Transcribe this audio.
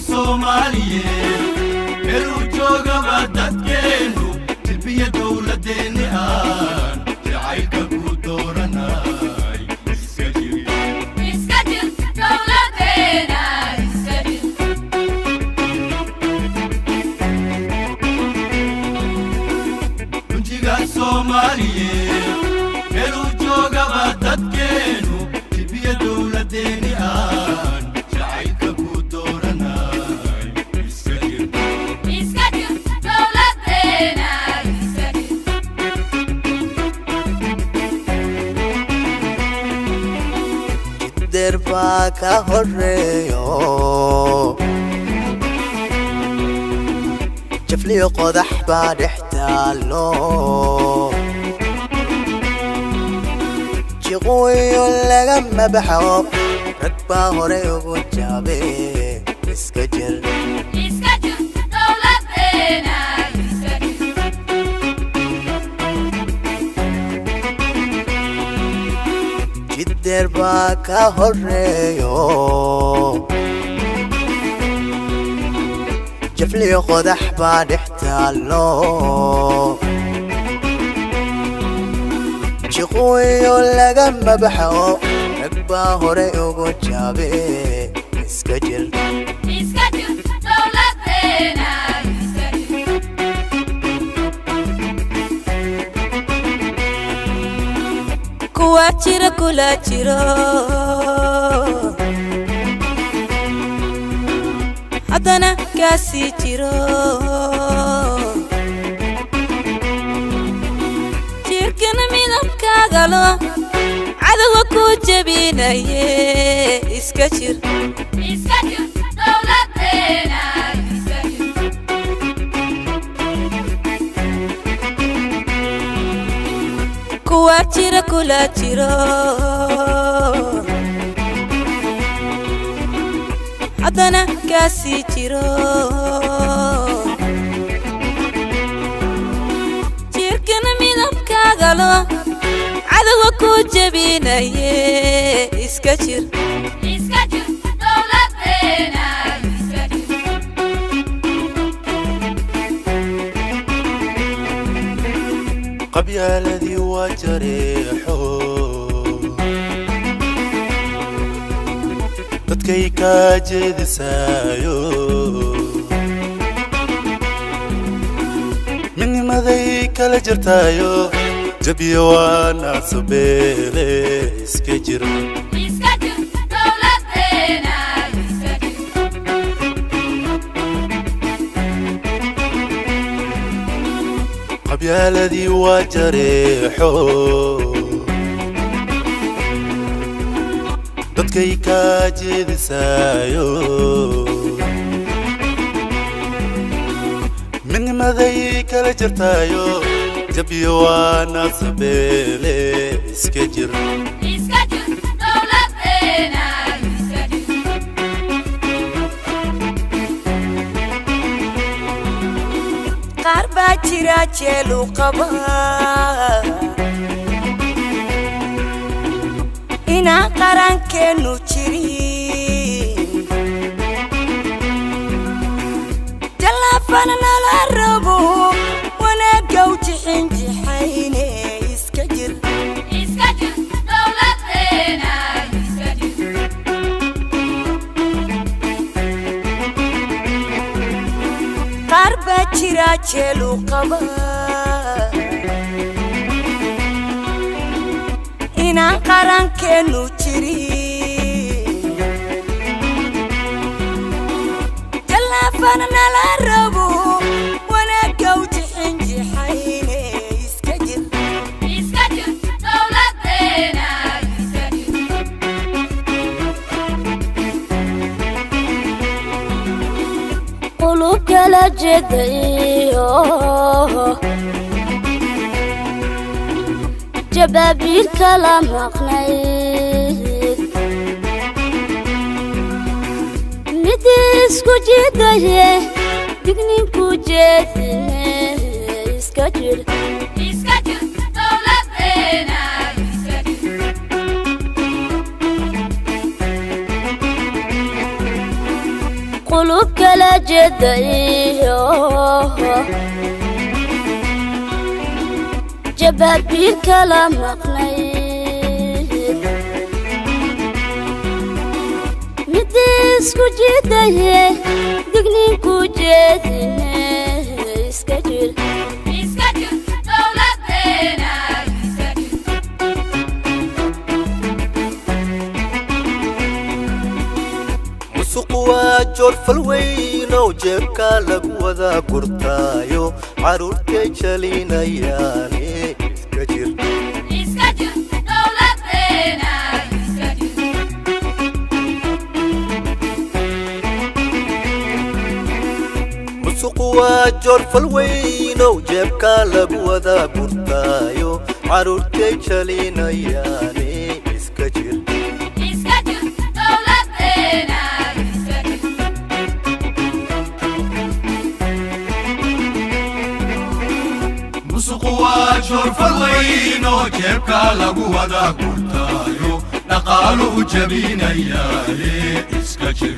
Soomaaliyeed meeluu joogaba dadkeenu tilbiya dowladeeni aan jacaylka ku dooranay iska jir dowladeena iska jir runtiga Soomaaliyeed meeluu joogaba dadkeenu tilbiya dowladeeni aan jacaylka ku dooranay iska jir dowladeena iska jir derba ka horeeyo jafliyo qodax baa dhex taalo jiqooyo lagama baxo rag baa hore ugu jaabe iska jir dowladeena iska jir derba ka horeeyo jafliyo qodax baa dhex taalo jiqooyo lagama baxo rag baa hore ugu jaabe iska jir dowladeena iska jir kuwa jira kula jiro haddana kaasii jiro jirkana midabkaaga lo cadowga ku jabinaye iska jir dowladeena iska jir kuwa jira kula jiro haddana kaasii jiro jirkana midabkaaga lo cadowga ku jabinaye iska jir dowladeena iska jir qabyaaladii waa jareexo dadkay ka jeedisaayo midnimaday kala jirtaayo jabiyo waa nacsabeele iska jir dowladeena iska jir qabyaaladii waa jareexo dadkay ka jeedisaayo midnimaday kala jirtaayo jabiyo waa nacsabeele iska jir dowladeena iska jir qaar baa jira jeelu qaba inaan qarankeenu jirin jalaafana nala rabo wanaagaw jixinjixayne iska jir dowladeena iska jir qaar baa jira jeelu qaba inaan qarankeenu jirin jalaafana nala rabo wanaagaw jixinjixayne iska jir dowladeena iska jir qulub kala jeedayo jabaabir kala maqnayd mid isku jidaye digninku jeedine iska jir dowladeena iska jir qulub kala jeeda iyo jabaabir kala maqnayd mid isku jidaye digninku jeedine iska jir iska jir dawladeena iska jir musuq waa joor falweyn oo jeebka lagu wada gurtaayo caruurtay jalinayaane iska jir iska jir dawladeena iska jir musuq waa joor falweyn oo jeebka lagu wada gurtaayo caruurtay jalinayaane iska jir iska jir dawladeena iska jir musuq waa joor falweyn oo jeebka lagu wada gurtaayo dhaqaaluhu jabinayaaye iska jir